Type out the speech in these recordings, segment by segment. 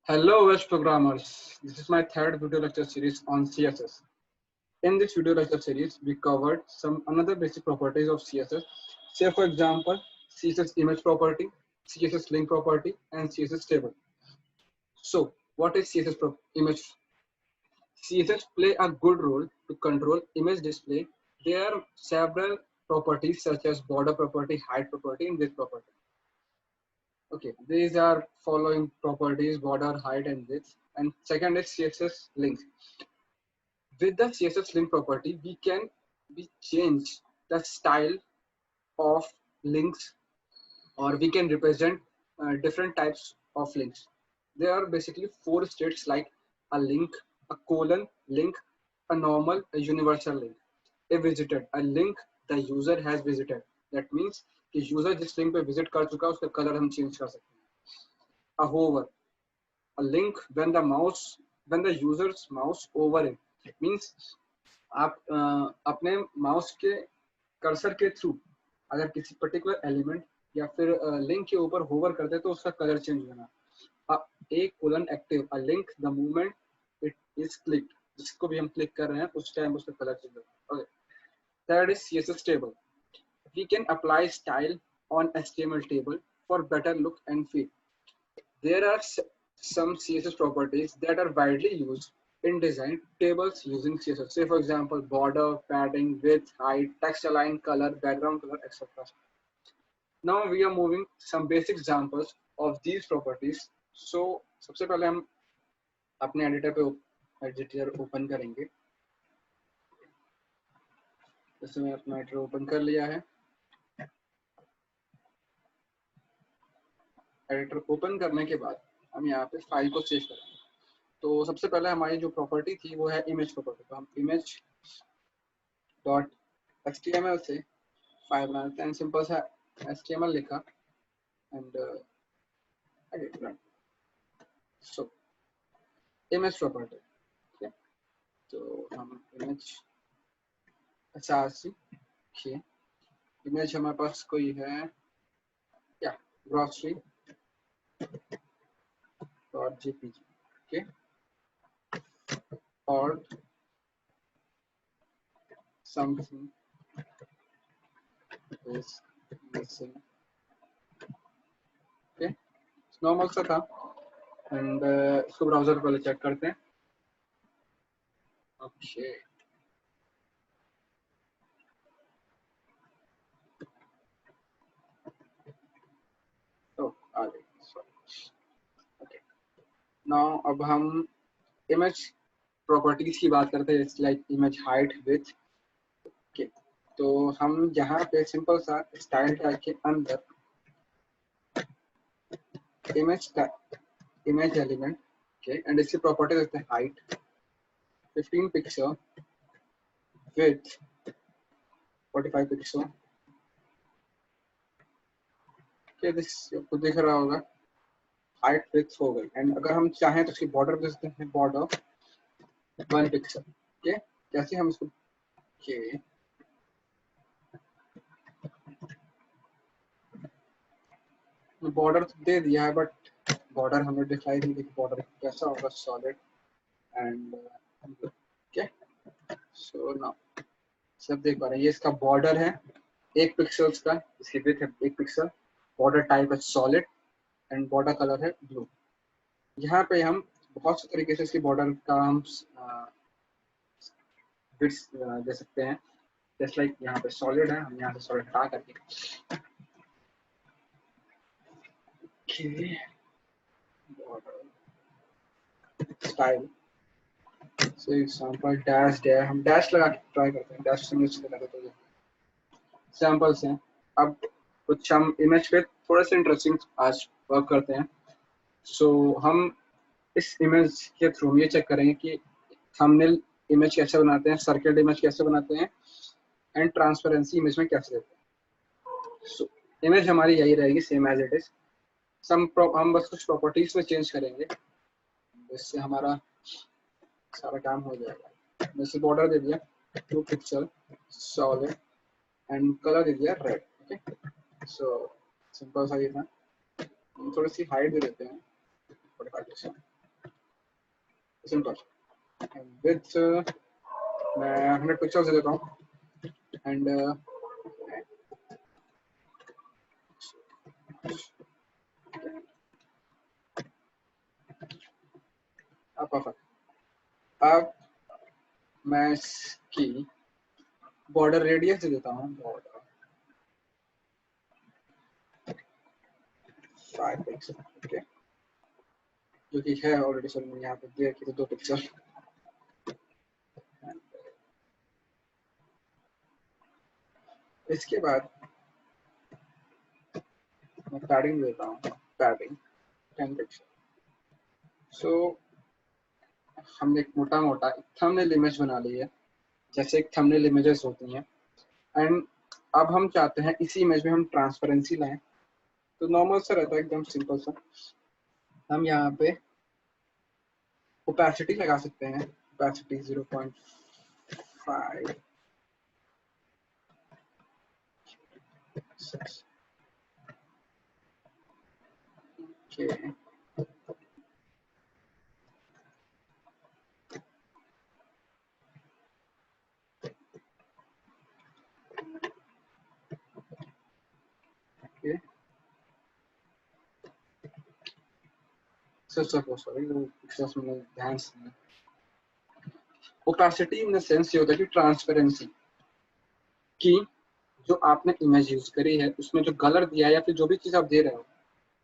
Hello West programmers, this is my third video lecture series on CSS. In this video lecture series, we covered some another basic properties of CSS. Say for example, CSS image property, CSS link property, and CSS table. So what is image? CSS play a good role to control image display. There are several properties such as border property, height property, and width property. Okay, these are following properties: border, height, and width. And second is CSS link. With the CSS link property, we change the style of links, or we can represent different types of links. There are basically four states like a link, a colon link, a normal, a universal link. A visited, a link the user has visited. That means कि user जिस link पे visit कर चुका है उसका color हम change कर सकते हैं. A hover, a link when the user's mouse over it. It means आप अपने माउस के कर्सर के थ्रू अगर किसी पर्टिकुलर एलिमेंट या फिर लिंक के ऊपर होवर करते हैं तो उसका कलर चेंज होना. A colon active, a link the movement it is clicked, जिसको भी हम क्लिक कर रहे हैं उस टाइम उसका कलर चेंज होगा. Okay, third is CSS table. We can apply style on HTML table for better look and feel. There are some CSS properties that are widely used in design tables using CSS. Say for example, border, padding, width, height, text align, color, background color, etc. Now we are moving some basic examples of these properties. So सबसे पहले हम अपने editor open करेंगे. जैसे मैं अपना editor open कर लिया है. एडिटर ओपन करने के बाद हम यहाँ पे फाइल को सेव करेंगे. तो सबसे पहले हमारी जो प्रॉपर्टी थी वो है इमेज प्रॉपर्टी. तो हम image डॉट HTML से फाइल बनाते हैं. सिंपल सा HTML लिखा and edit run. So image property. ठीक है, तो हम इमेज इमेज हमारे पास कोई है क्या, ग्रॉसरी डॉट JPG. ओके, और something is missing. Okay, normal सा था एंड इसको ब्राउजर पहले चेक करते हैं. ओके, तो आ गई. ओके, नाउ अब हम इमेज प्रॉपर्टीज की बात करते हैं. Like image height, width. Okay, तो हम यहाँ पे सिंपल सा स्टाइल टैग के अंदर इमेज एलिमेंट. ओके, एंड इसकी प्रॉपर्टी देते हैं height 15 pixel, width 45 pixel. Okay, this आपको दिख रहा होगा. हाइट विड्थ हो गई. एंड अगर हम चाहें तो इसकी बॉर्डर दे सकते हैं, बॉर्डर 1 पिक्सल. ओके, कैसे हम इसको बॉर्डर तो दे दिया है बट बॉर्डर हमें दिखाई नहीं. देखिए बॉर्डर कैसा होगा, solid and okay. So now सब देख पा रहे हैं. ये इसका बॉर्डर है 1 पिक्सल्स का, इसकी विड्थ है 1 पिक्सल, बॉर्डर टाइप है सॉलिड एंड बॉर्डर कलर है ब्लू. यहाँ पे हम बहुत से तरीके से इसकी बॉर्डर का हम विड्थ दे सकते हैं. जस्ट लाइक यहाँ पे सॉलिड है, हम यहाँ से सॉलिड हटा करके स्टाइल से एग्जांपल डैश डैश हम डैश लगा के ट्राई करते हैं. डैश से मिक्स करते हैं. सैंपल्स हैं. अब कुछ हम इमेज पे थोड़ा सा इंटरेस्टिंग आज वर्क करते हैं. सो हम इस इमेज के थ्रू ये चेक करेंगे कि थंबनेल इमेज कैसे बनाते हैं, सर्किल इमेज कैसे बनाते हैं एंड ट्रांसपेरेंसी इमेज में कैसे देते हैं. सो इमेज हमारी यही रहेगी सेम एज इट इज. हम बस कुछ प्रॉपर्टीज में चेंज करेंगे, इससे हमारा सारा काम हो जाएगा. जैसे बॉर्डर दे दिया 2 पिक्सल, सॉलिड एंड कलर दे दिया रेड. ओके, सो सिंपल सा ये था. थोड़ी सी हाइट दे देते हैं 45%. सिंपल विथ मैं 100 पिक्सल्स दे देता हूँ एंड अब मैं इसकी बॉर्डर रेडियस दे देता हूँ बॉर्डर 5 पिक्सल ओके, जो कि है ऑलरेडी सर मैंने यहाँ पे दिया कि 2 पिक्सल। इसके बाद मैं पैडिंग देता हूँ, पैडिंग 10 पिक्सल। सो हमने एक मोटा मोटा थंबनेल इमेज बना ली है, जैसे एक थंबनेल इमेजेस होती हैं। एंड अब हम चाहते हैं इसी इमेज में हम ट्रांसपेरेंसी लाएं, तो नॉर्मल सा रहता है एकदम सिंपल सा। हम यहाँ पे ओपेसिटी लगा सकते हैं, opacity 0.5 okay okay sorry pictures में ध्यान से। ओपेसिटी इन द सेंस ये होता है कि ट्रांसपेरेंसी की जो आपने इमेज यूज करी है उसमें जो कलर दिया है या फिर जो भी चीज आप दे रहे हो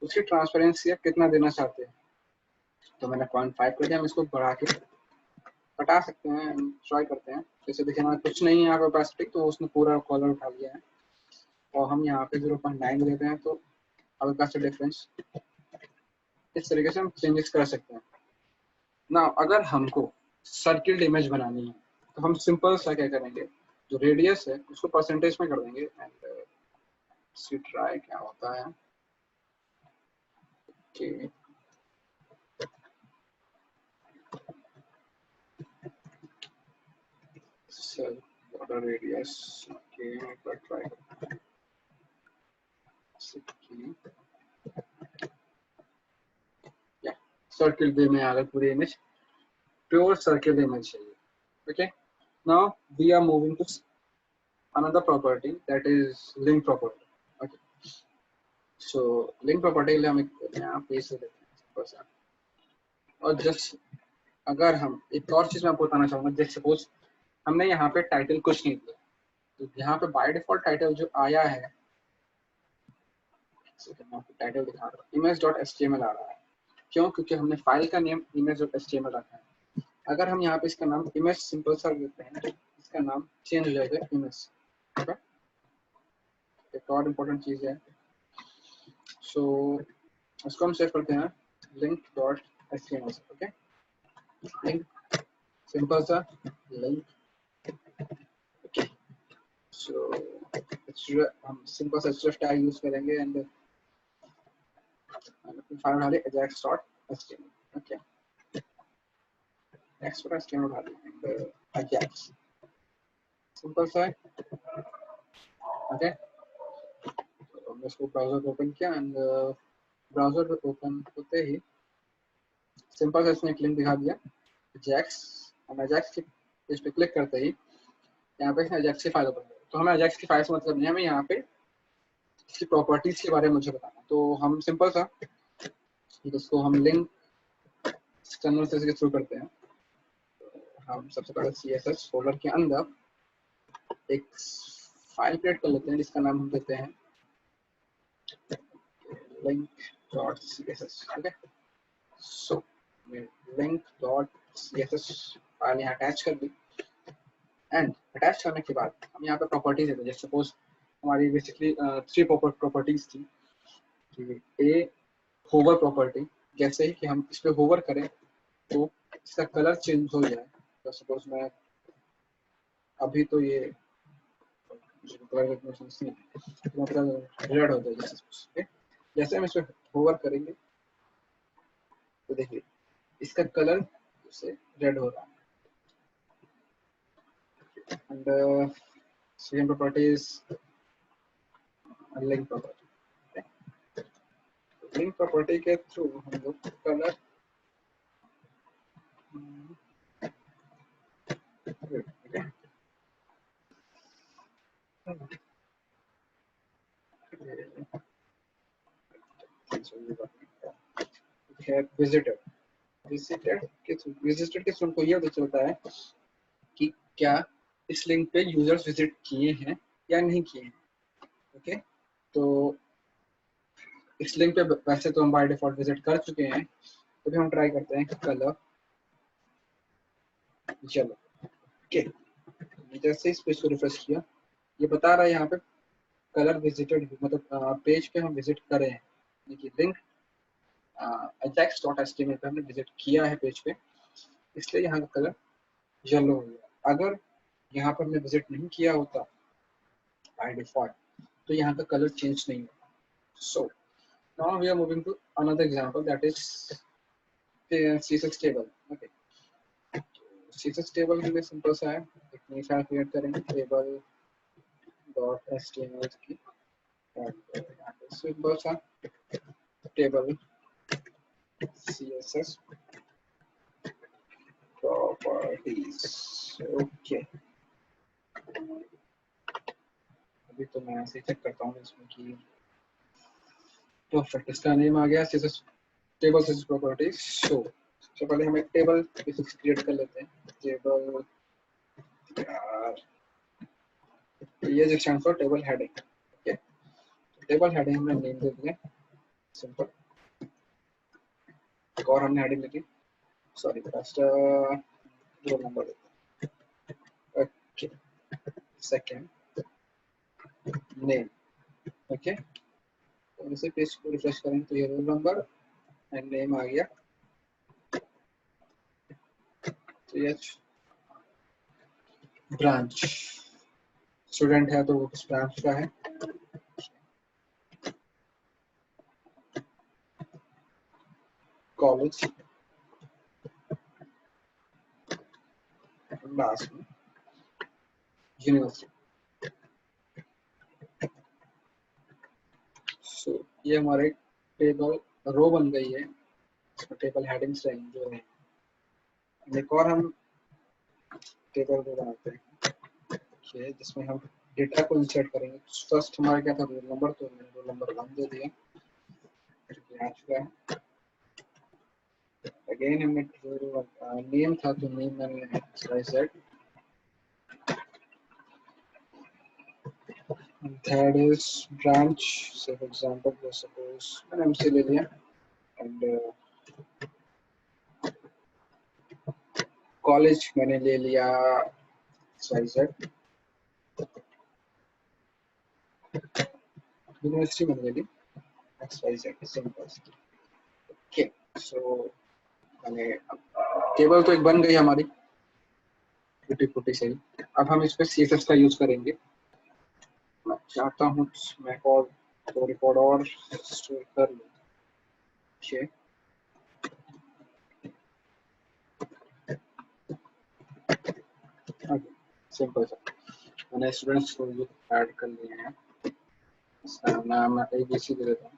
उसकी ट्रांसपेरेंसी आप कितना देना चाहते हैं। तो मैंने 0.5 कर दिया, हम इसको बढ़ा के हटा सकते हैं, ट्राई करते हैं। जैसे देखिए हमारा कुछ नहीं है यहाँ पे ओपेसिटी, तो उसने पूरा कलर उठा लिया है। और हम यहाँ पे 0.9 देते हैं, तो हल्का सा डिफरेंस इस तरीके से हम चेंजेस कर सकते हैं ना। अगर हमको सर्किल इमेज बनानी है तो हम सिंपल सा क्या करेंगे, जो रेडियस है उसको परसेंटेज में कर देंगे एंड ट्राई क्या होता है कि बॉर्डर रेडियस के ट्राई या सर्किल वे में अगर पूरी इमेज प्योर सर्किल इमेज चाहिए। Okay, now we are moving to another property, that is link property. Okay, so link property के लिए हम एक यहाँ पेज से लेते हैं और जस्ट अगर हम एक और चीज मैं आपको बताना चाहूंगा, जैसे सपोज हमने यहाँ पे टाइटल कुछ नहीं दिया, तो यहाँ पे बाय डिफॉल्ट टाइटल जो आया है, टाइटल दिखा रहा है image.html आ रहा है। क्यों? क्योंकि हमने फाइल का नेम image.html रखा है। अगर हम यहाँ पे इसका नाम इमेज सिंपल सा देते हैं तो इसका नाम चेंज हो जाएगा इमेज। एक और इम्पोर्टेंट चीज है, सो उसको हम सेव करते हैं link.html। ओके, लिंक सिंपल सा लिंक। ओके, सो हम सिंपल सा href टैग यूज करेंगे एंड फाइल डाले ajax.html। ओके, ajax.html डालेंगे ajax सिंपल सा है। ओके, हमने इसको ब्राउजर ओपन किया एंड ब्राउजर ओपन होते ही सिंपल सा इसने एक लिंक दिखा दिया ajax। हम ajax की पेज पे क्लिक करते ही यहाँ पे ajax की फाइल ओपन करें। तो हमें ajax की फाइल से मतलब नहीं, हमें यहाँ पे इसकी प्रॉपर्टीज के बारे में मुझे बताना। तो हम सिंपल सा इसको हम लिंक एक्सटर्नल से के थ्रू करते हैं। हम सबसे पहले css फोल्डर के अंदर एक फाइल क्रिएट कर लेते हैं जिसका नाम हम देते हैं link.css। ओके, सो link.css फाइल यहाँ अटैच कर दी एंड अटैच करने के बाद हम यहाँ पे प्रॉपर्टीज देते हैं। जैसे सपोज हमारी बेसिकली 3 प्रॉपर्टीज थी कि ए होवर प्रॉपर्टी, जैसे ही कि हम इस पे होवर करें तो इसका कलर चेंज हो जाए। तो सपोज मैं अभी तो ये कलर रेड हो जाए, जैसे हम इस पे होवर करेंगे तो देखिए इसका कलर से रेड हो रहा है। And second property is link property. Link property के थ्रू हम लोग कलर है विजिटेड। विजिटेड के थ्रू को यह पता चलता है कि क्या इस लिंक पे यूजर्स विजिट किए हैं या नहीं किए हैं। ओके, तो इस लिंक पे वैसे तो हम बाय डिफॉल्ट विजिट कर चुके हैं, तो भी हम ट्राई करते हैं कलर येलो। ओके, जैसे इस पेज को रिफ्रेश किया, ये बता रहा है यहाँ पे कलर विजिटेड, मतलब पेज पे हम विजिट कर रहे हैं, देखिए लिंक ajax.html पे हमने विजिट किया है पेज पे, इसलिए यहाँ का कलर येलो हो गया। अगर यहाँ पर हमने विजिट नहीं किया होता बाय डिफॉल्ट, तो यहाँ का कलर चेंज नहीं होगा। So now we are moving to another example, that is CSS table. Okay, CSS table के लिए सिंपल सा है, एक नई फाइल क्रिएट करेंगे टेबल डॉट html की, सिंपल सा टेबल CSS properties। ओके, अभी तो मैं ऐसे चेक करता हूँ इसमें कि परफेक्ट, इसका नेम आ गया CSS टेबल CSS प्रॉपर्टीज। सो सबसे पहले हम एक टेबल क्रिएट कर लेते हैं, टेबल ये stand for table heading. Okay, table heading हमने नेम दे दिया सिंपल, और हमने हेडिंग लिखी, सॉरी फर्स्ट रोल नंबर देते हैं। Okay, second name. ओके, तो इसे पेज को रिफ्रेश करेंगे तो ये रोल नंबर एंड नेम आ गया। तो ये ब्रांच, स्टूडेंट है तो वो किस ब्रांच का है, कॉलेज, लास्ट में यूनिवर्सिटी। सो ये हमारे टेबल रो बन गई है, इसमें टेबल हेडिंग्स रहेंगे जो है। एक और हम टेबल को बनाते हैं जिसमें हम डेटा को इंसर्ट करेंगे। फर्स्ट हमारा क्या था, रोल नंबर, तो मैंने रोल नंबर 1 दे दिया, आ चुका है। अगेन हमने नेम था तो नेम मैंने XYZ, third is branch, say for example let's suppose मैंने MC ले लिया, and college मैंने ले लिया XYZ, यूनिवर्सिटी मैंने ले ली XYZ, सिंपल। ओके, सो मैंने टेबल तो एक बन गई हमारी टूटी फूटी सही। अब हम इस पे CSS का यूज करेंगे। मैं चाहता हूँ मैं और रिकॉर्ड और स्टोर कर लूँ। सिंपल सा मैंने स्टूडेंट्स को ऐड कर लिए हैं, इसका नाम मैं ABC दे देता हूँ।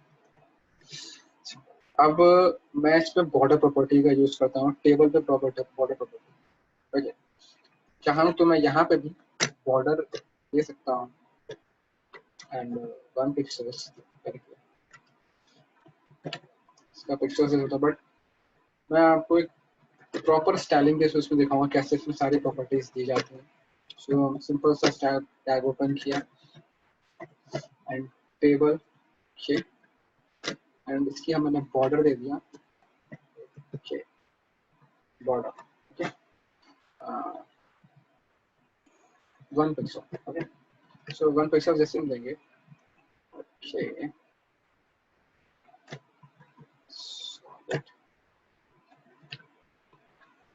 अब मैं इस पे बॉर्डर प्रॉपर्टी का यूज करता हूँ, टेबल पे प्रॉपर्टी बॉर्डर प्रॉपर्टी। ओके, चाहूँ तो मैं यहाँ पे भी बॉर्डर दे सकता हूँ एंड 1 पिक्सेल्स करके इसका पिक्सेल्स होता, बट मैं आपको एक प्रॉपर स्टाइलिंग के उसमें दिखाऊंगा कैसे इसमें सारी प्रॉपर्टीज दी जाती हैं। सो सिंपल सा स्टाइल टैग ओपन किया एंड टेबल शेप एंड इसकी हमने बॉर्डर दे दिया। Okay, border okay 1 pixel. Okay, so 1 pixel जैसे हम देंगे, ओके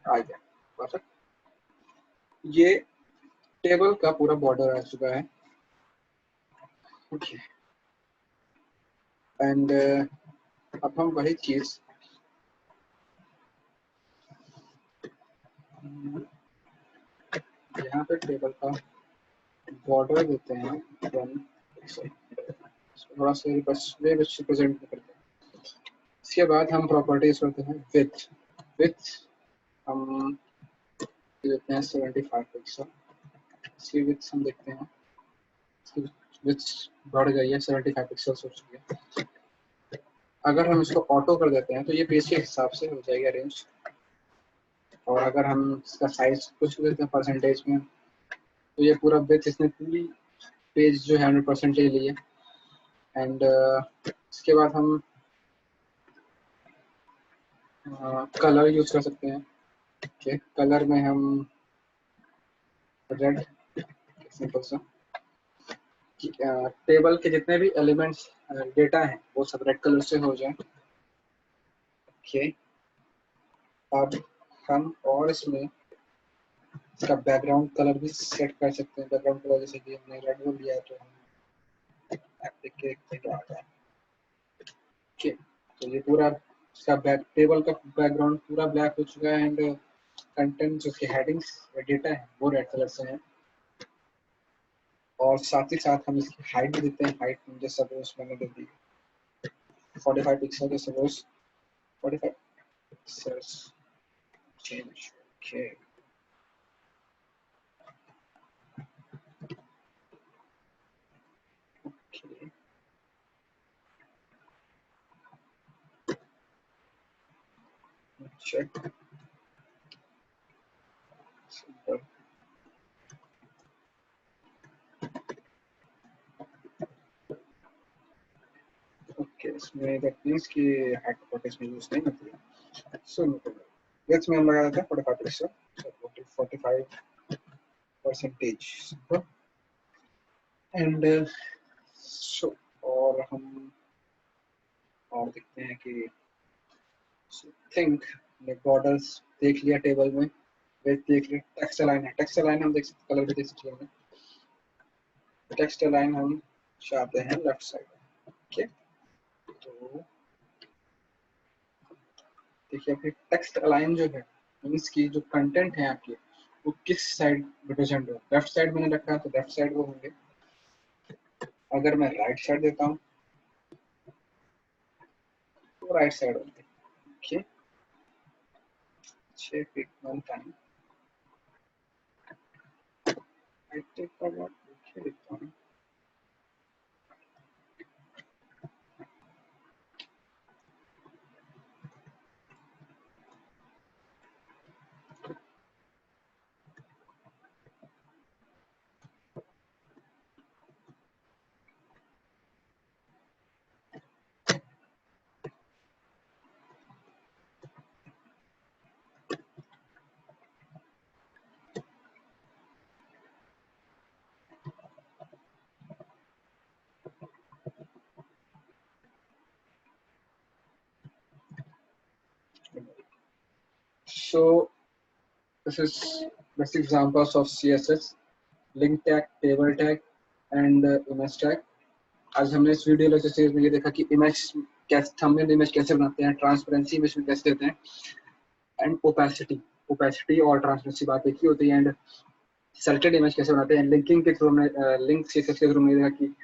आ गया परफेक्ट। ये टेबल का पूरा बॉर्डर आ चुका है। ओके, एंड अब हम वही चीज यहाँ पे टेबल का बॉर्डर देते हैं 1 पिक्सल, थोड़ा सा बस वे रिप्रेजेंट करते हैं। इसके बाद हम प्रॉपर्टीज करते हैं विथ। विथ हम देते हैं 75 पिक्सल, इसकी विथ हम देखते हैं, इसकी विथ बढ़ गई है 75 पिक्सल हो चुकी है। अगर हम इसको ऑटो कर देते हैं तो ये पेज के हिसाब से हो जाएगा अरेंज, और अगर हम इसका साइज कुछ देते हैं परसेंटेज में तो ये पूरा विड्थ इसने पूरी पेज जो है 100% ले लिया। एंड इसके बाद हम कलर यूज कर सकते हैं। ओके, कलर में हम रेड, सिंपल सा, टेबल के जितने भी एलिमेंट्स डेटा हैं वो सब रेड कलर से हो जाए। ओके, अब हम और इसमें इसका बैकग्राउंड कलर भी सेट कर सकते हैं। बैकग्राउंड कलर जैसे कि हमने रेड वो लिया है तो हम आ जाए। ओके, तो ये पूरा इसका टेबल का बैकग्राउंड पूरा ब्लैक हो चुका है एंड कंटेंट जो उसके हेडिंग्स डेटा है वो रेड कलर से है। और साथ ही साथ हम इसकी हाइट भी देते हैं। हाइट मुझे सपोज मैंने दे दी 45 पिक्सल है, suppose 45 pixels change. Okay, okay, check, simple. Okay, इसमें दैट मींस कि हाइट प्रॉपर्टीज में यूज नहीं होती है। सो लेट्स मैं लगा देता है 45 पिक्सल, 45 परसेंटेज एंड सो, और हम और देखते हैं कि थिंक बॉर्डर्स देख लिया टेबल में, देख लिया। टेक्स्ट अलाइन है, टेक्स्ट अलाइन हम देख सकते, कलर भी देख सकते हैं। टेक्स्ट अलाइन हम चाहते हैं लेफ्ट साइड। ओके, तो देखिए आपकी टेक्स्ट अलाइन जो है मीन्स की जो कंटेंट है आपके वो किस साइड रिप्रेजेंट हो। लेफ्ट साइड मैंने रखा है तो लेफ्ट साइड वो होंगे। अगर मैं राइट साइड देता हूँ तो राइट साइड होंगे। Okay, check it one time. I take का व्हाट लिख देता हूँ। So this is basic examples of CSS, link tag, table tag and image tag. आज हमने इस वीडियो लेक्चर सीरीज में ये देखा कि इमेज कैसे, थंबनेल इमेज कैसे बनाते हैं, ट्रांसपेरेंसी इमेज में कैसे देते हैं, एंड ओपेसिटी और ट्रांसपेरेंसी बात एक ही होती है, एंड सेलेक्टेड इमेज कैसे बनाते हैं। लिंकिंग के थ्रू हमने लिंक सीएसएस के थ्रू हमने देखा कि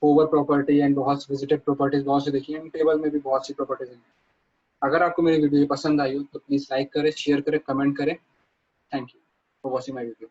होवर प्रॉपर्टी एंड बहुत विजिटेड प्रॉपर्टीज बहुत से देखी हैं। टेबल में भी बहुत सी प्रॉपर्टीज हैं। अगर आपको मेरी वीडियो पसंद आई हो तो प्लीज लाइक करें, शेयर करें, कमेंट करें। Thank you for watching my video.